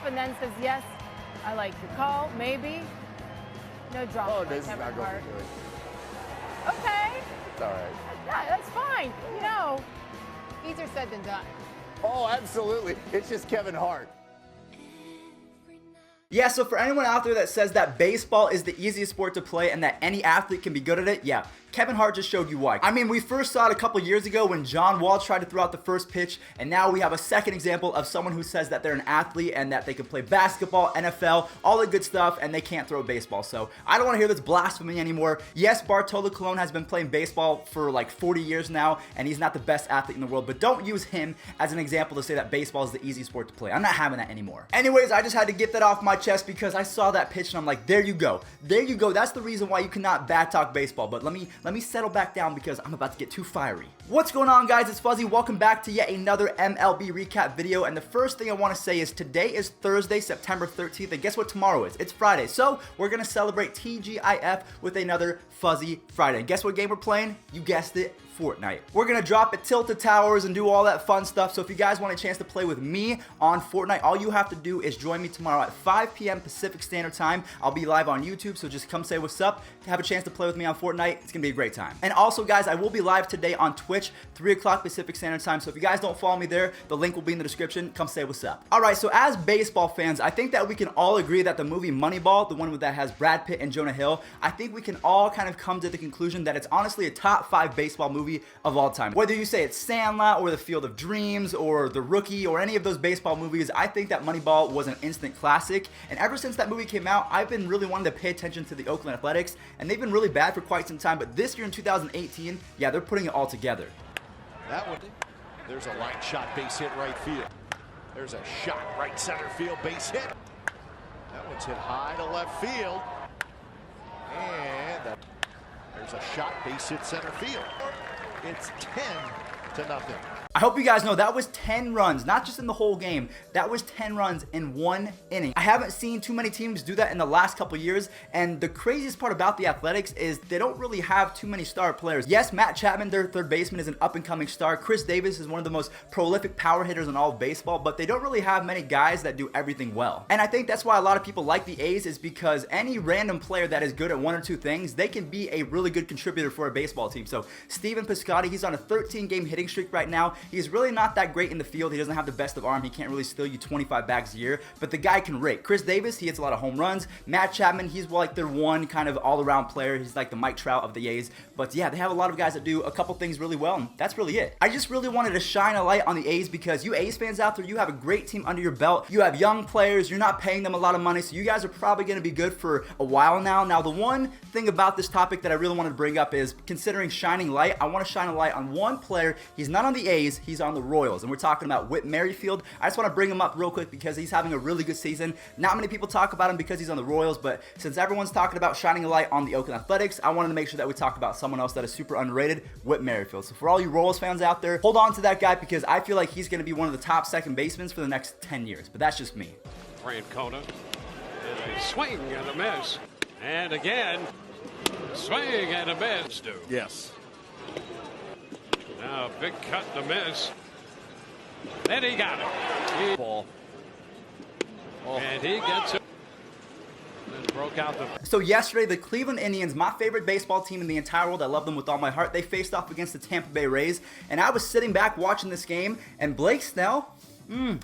off and then says, yes, I like your call, maybe. No drama. Oh, this is not going to be good. Okay. It's all right. That's fine. You know, easier said than done. Oh, absolutely. It's just Kevin Hart. Yeah, so for anyone out there that says that baseball is the easiest sport to play and that any athlete can be good at it, yeah, Kevin Hart just showed you why. I mean, we first saw it a couple years ago when John Wall tried to throw out the first pitch, and now we have a second example of someone who says that they're an athlete and that they can play basketball, NFL, all the good stuff, and they can't throw a baseball. So I don't want to hear this blasphemy anymore. Yes, Bartolo Colon has been playing baseball for like 40 years now, and he's not the best athlete in the world, but don't use him as an example to say that baseball is the easy sport to play. I'm not having that anymore. Anyways, I just had to get that off my chest because I saw that pitch and I'm like, there you go. There you go. That's the reason why you cannot bad talk baseball. But let me settle back down because I'm about to get too fiery. What's going on, guys? It's Fuzzy. Welcome back to yet another MLB recap video. And the first thing I want to say is today is Thursday, September 13th. And guess what tomorrow is? It's Friday. So we're going to celebrate TGIF with another Fuzzy Friday. And guess what game we're playing? You guessed it. Fortnite. We're gonna drop at Tilted Towers and do all that fun stuff. So if you guys want a chance to play with me on Fortnite, all you have to do is join me tomorrow at 5 p.m. Pacific Standard Time. I'll be live on YouTube, so just come say what's up. Have a chance to play with me on Fortnite. It's gonna be a great time. And also, guys, I will be live today on Twitch, 3 o'clock Pacific Standard Time. So if you guys don't follow me there, the link will be in the description. Come say what's up. All right, so as baseball fans, I think that we can all agree that the movie Moneyball, the one that has Brad Pitt and Jonah Hill, I think we can all kind of come to the conclusion that it's honestly a top 5 baseball movie of all time. Whether you say it's Sandlot or The Field of Dreams or The Rookie or any of those baseball movies, I think that Moneyball was an instant classic. And ever since that movie came out, I've been really wanting to pay attention to the Oakland Athletics, and they've been really bad for quite some time. But this year in 2018, yeah, they're putting it all together. That one, there's a line shot, base hit right field. There's a shot right center field, base hit. That one's hit high to left field. And there's a shot, base hit center field. It's 10-0. I hope you guys know that was 10 runs, not just in the whole game. That was 10 runs in one inning. I haven't seen too many teams do that in the last couple years, and the craziest part about the Athletics is they don't really have too many star players. Yes, Matt Chapman, their third baseman, is an up-and-coming star. Chris Davis is one of the most prolific power hitters in all of baseball, but they don't really have many guys that do everything well. And I think that's why a lot of people like the A's, is because any random player that is good at one or two things, they can be a really good contributor for a baseball team. So Steven Piscotty, he's on a 13-game hitting streak right now. He's really not that great in the field. He doesn't have the best of arm. He can't really steal you 25 bags a year, but the guy can rake. Chris Davis, he hits a lot of home runs. Matt Chapman, he's like their one kind of all-around player. He's like the Mike Trout of the A's. But yeah, they have a lot of guys that do a couple things really well, and that's really it. I just really wanted to shine a light on the A's because you A's fans out there, you have a great team under your belt. You have young players. You're not paying them a lot of money, so you guys are probably going to be good for a while now. Now, the one thing about this topic that I really wanted to bring up is considering shining light. I want to shine a light on one player. He's not on the A's. He's on the Royals, and we're talking about Whit Merrifield. I just want to bring him up real quick because he's having a really good season. Not many people talk about him because he's on the Royals, but since everyone's talking about shining a light on the Oakland Athletics, I wanted to make sure that we talk about someone else that is super underrated, Whit Merrifield. So for all you Royals fans out there, hold on to that guy because I feel like he's going to be one of the top second basemen for the next 10 years, but that's just me. Francona, and a swing and a miss, and again, swing and a miss. Yes. Now big cut and a miss. Then he got it. Ball. Oh. And he gets it. And broke out the. So yesterday, the Cleveland Indians, my favorite baseball team in the entire world, I love them with all my heart, they faced off against the Tampa Bay Rays, and I was sitting back watching this game, and Blake Snell,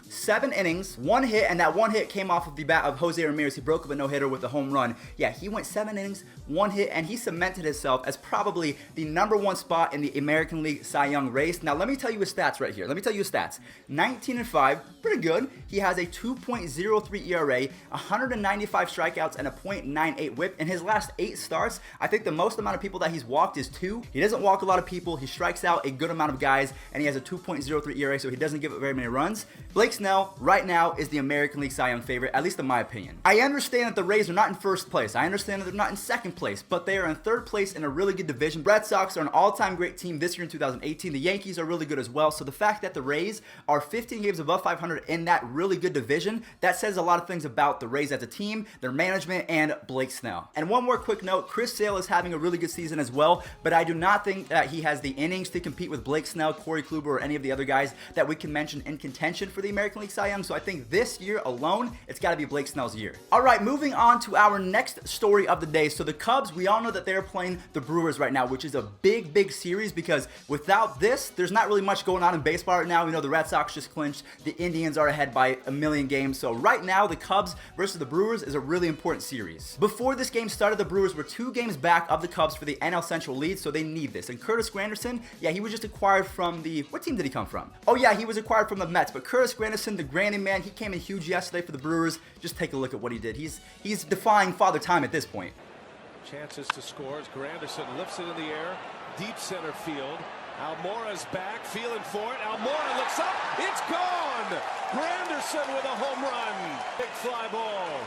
7 innings, 1 hit, and that 1 hit came off of the bat of Jose Ramirez. He broke up a no-hitter with a home run. Yeah, he went 7 innings, 1 hit, and he cemented himself as probably the #1 spot in the American League Cy Young race. Now, let me tell you his stats right here. 19-5, pretty good. He has a 2.03 ERA, 195 strikeouts, and a .98 whip. In his last 8 starts, I think the most amount of people that he's walked is 2. He doesn't walk a lot of people. He strikes out a good amount of guys, and he has a 2.03 ERA, so he doesn't give up very many runs. Blake Snell, right now, is the American League Cy Young favorite, at least in my opinion. I understand that the Rays are not in first place. I understand that they're not in second place, but they are in third place in a really good division. Red Sox are an all-time great team this year in 2018. The Yankees are really good as well. So the fact that the Rays are 15 games above 500 in that really good division, that says a lot of things about the Rays as a team, their management, and Blake Snell. And one more quick note, Chris Sale is having a really good season as well, but I do not think that he has the innings to compete with Blake Snell, Corey Kluber, or any of the other guys that we can mention in contention. contention for the American League Cy Young. So I think this year alone, it's got to be Blake Snell's year. All right, moving on to our next story of the day. So the Cubs, we all know that they're playing the Brewers right now, which is a big series because without this, there's not really much going on in baseball right now. We know the Red Sox just clinched. The Indians are ahead by a million games. So right now, the Cubs versus the Brewers is a really important series. Before this game started, the Brewers were 2 games back of the Cubs for the NL Central lead, so they need this. And Curtis Granderson, yeah, he was just acquired from the, what team did he come from? Oh yeah, he was acquired from the Mets, but Curtis Granderson, the Granny man, he came in huge yesterday for the Brewers. Just take a look at what he did. He's defying Father Time at this point. Chances to score as Granderson lifts it in the air, deep center field. Almora's back, feeling for it. Almora looks up, it's gone! Granderson with a home run. Big fly ball.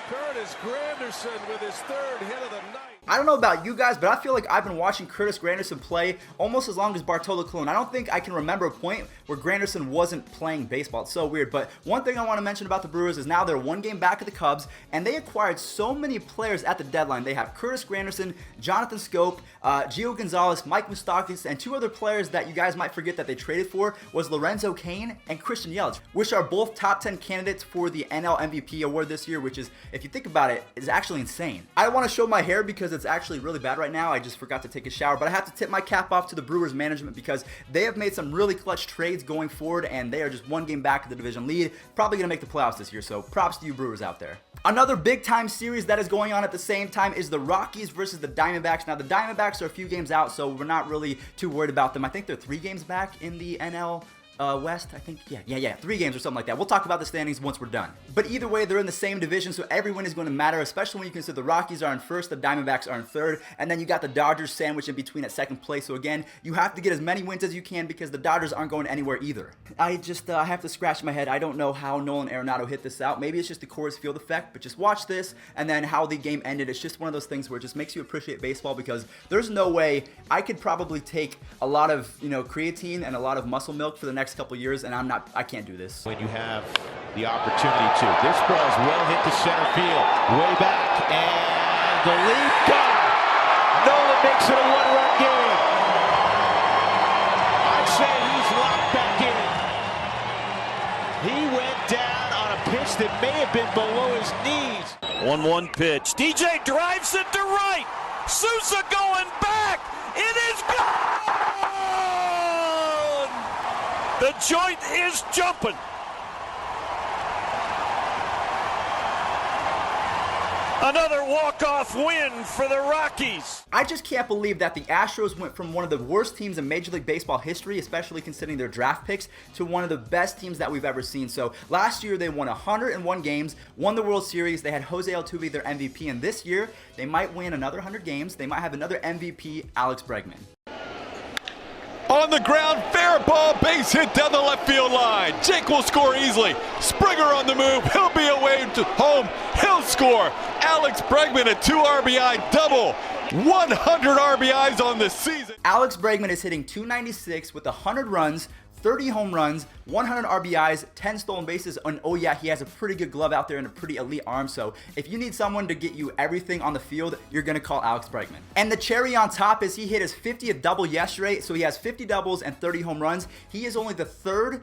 Curtis Granderson with his 3rd hit of the night. I don't know about you guys, but I feel like I've been watching Curtis Granderson play almost as long as Bartolo Colon. I don't think I can remember a point where Granderson wasn't playing baseball. It's so weird. But one thing I want to mention about the Brewers is now they're 1 game back of the Cubs, and they acquired so many players at the deadline. They have Curtis Granderson, Jonathan Scope, Gio Gonzalez, Mike Moustakas, and 2 other players that you guys might forget that they traded for was Lorenzo Cain and Christian Yelich, which are both top 10 candidates for the NL MVP award this year, which is, if you think about it, is actually insane. I don't want to show my hair because it's actually really bad right now. I just forgot to take a shower, but I have to tip my cap off to the Brewers management because they have made some really clutch trades going forward, and they are just 1 game back of the division lead, probably going to make the playoffs this year, so props to you Brewers out there. Another big time series that is going on at the same time is the Rockies versus the Diamondbacks. Now the Diamondbacks are a few games out, so we're not really too worried about them. I think they're 3 games back in the NL West, I think, yeah, 3 games or something like that. We'll talk about the standings once we're done. But either way, they're in the same division, so every win is going to matter, especially when you consider the Rockies are in 1st, the Diamondbacks are in 3rd, and then you got the Dodgers sandwiched in between at 2nd place. So again, you have to get as many wins as you can because the Dodgers aren't going anywhere either. I just I have to scratch my head. I don't know how Nolan Arenado hit this out. Maybe it's just the Coors Field effect, but just watch this and then how the game ended. It's just one of those things where it just makes you appreciate baseball because there's no way I could probably take a lot of, creatine and a lot of muscle milk for the next couple years, and I can't do this. When you have the opportunity to. This ball's well hit to center field. Way back, and the lead got it. Nolan makes it a 1-run game. I'd say he's locked back in. He went down on a pitch that may have been below his knees. 1-1 pitch. DJ drives it to right. Sousa going back. It is gone. The joint is jumping. Another walk-off win for the Rockies. I just can't believe that the Astros went from one of the worst teams in Major League Baseball history, especially considering their draft picks, to one of the best teams that we've ever seen. So last year they won 101 games, won the World Series. They had Jose Altuve, their MVP, and this year they might win another 100 games. They might have another MVP, Alex Bregman. On the ground, fair ball, base hit down the left field line. Jake will score easily. Springer on the move. He'll be away to home. He'll score. Alex Bregman, a 2 RBI double. 100 RBIs on the season. Alex Bregman is hitting .296 with 100 runs, 30 home runs, 100 RBIs, 10 stolen bases, and oh yeah, he has a pretty good glove out there and a pretty elite arm, so if you need someone to get you everything on the field, you're going to call Alex Bregman. And the cherry on top is he hit his 50th double yesterday, so he has 50 doubles and 30 home runs. He is only the third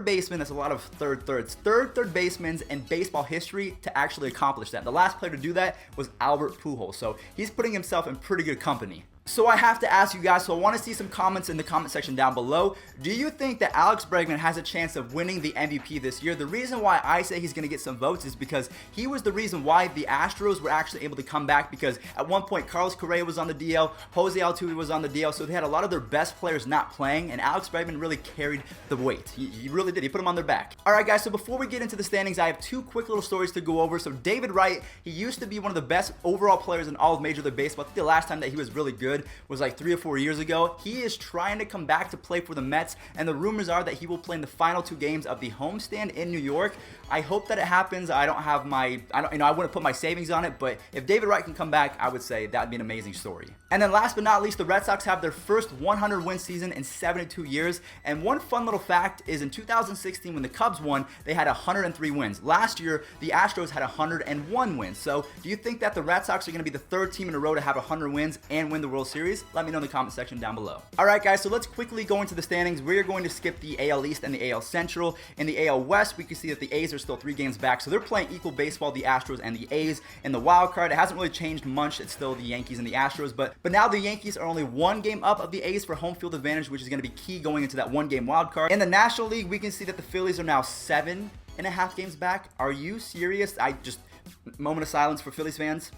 baseman, that's a lot of third baseman in baseball history to actually accomplish that. The last player to do that was Albert Pujols, so he's putting himself in pretty good company. So I have to ask you guys, so I want to see some comments in the comment section down below. Do you think that Alex Bregman has a chance of winning the MVP this year? The reason why I say he's going to get some votes is because he was the reason why the Astros were actually able to come back, because at one point Carlos Correa was on the DL, Jose Altuve was on the DL, so they had a lot of their best players not playing, and Alex Bregman really carried the weight. He really did. He put them on their back. Alright guys, so before we get into the standings, I have 2 quick little stories to go over. So David Wright, he used to be one of the best overall players in all of Major League Baseball. I think the last time that he was really good was like 3 or 4 years ago. He is trying to come back to play for the Mets, and the rumors are that he will play in the final 2 games of the homestand in New York. I hope that it happens. I wouldn't put my savings on it, but if David Wright can come back, I would say that'd be an amazing story. And then last but not least, the Red Sox have their first 100 win season in 72 years. And one fun little fact is in 2016, when the Cubs won, they had 103 wins. Last year, the Astros had 101 wins. So do you think that the Red Sox are going to be the 3rd team in a row to have 100 wins and win the World Series? Let me know in the comment section down below. Alright guys, so let's quickly go into the standings. We're going to skip the AL East and the AL Central. In the AL West, we can see that the A's are still 3 games back, so they're playing equal baseball, the Astros and the A's. In the wild card, it hasn't really changed much. It's still the Yankees and the Astros, but now the Yankees are only 1 game up of the A's for home field advantage, which is going to be key going into that 1-game wild card. In the National League, we can see that the Phillies are now 7.5 games back. Are you serious? Moment of silence for Phillies fans.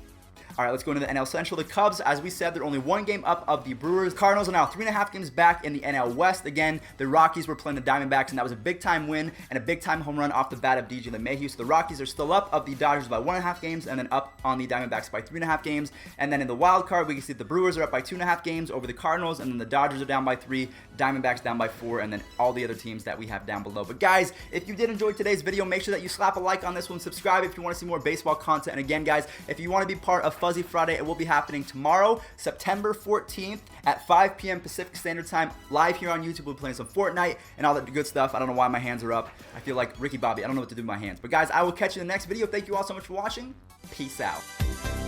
All right, let's go into the NL Central. The Cubs, as we said, they're only 1 game up of the Brewers. Cardinals are now 3.5 games back in the NL West. Again, the Rockies were playing the Diamondbacks, and that was a big-time win and a big-time home run off the bat of DJ LeMahieu. So the Rockies are still up of the Dodgers by 1.5 games, and then up on the Diamondbacks by 3.5 games. And then in the wild card, we can see the Brewers are up by 2.5 games over the Cardinals, and then the Dodgers are down by 3, Diamondbacks down by 4, and then all the other teams that we have down below. But guys, if you did enjoy today's video, make sure that you slap a like on this one, subscribe if you want to see more baseball content. And again, guys, if you want to be part of Fuzzy Friday, it will be happening tomorrow, September 14th at 5 p.m. Pacific Standard Time, live here on YouTube. We'll be playing some Fortnite and all that good stuff. I don't know why my hands are up. I feel like Ricky Bobby. I don't know what to do with my hands. But guys, I will catch you in the next video. Thank you all so much for watching. Peace out.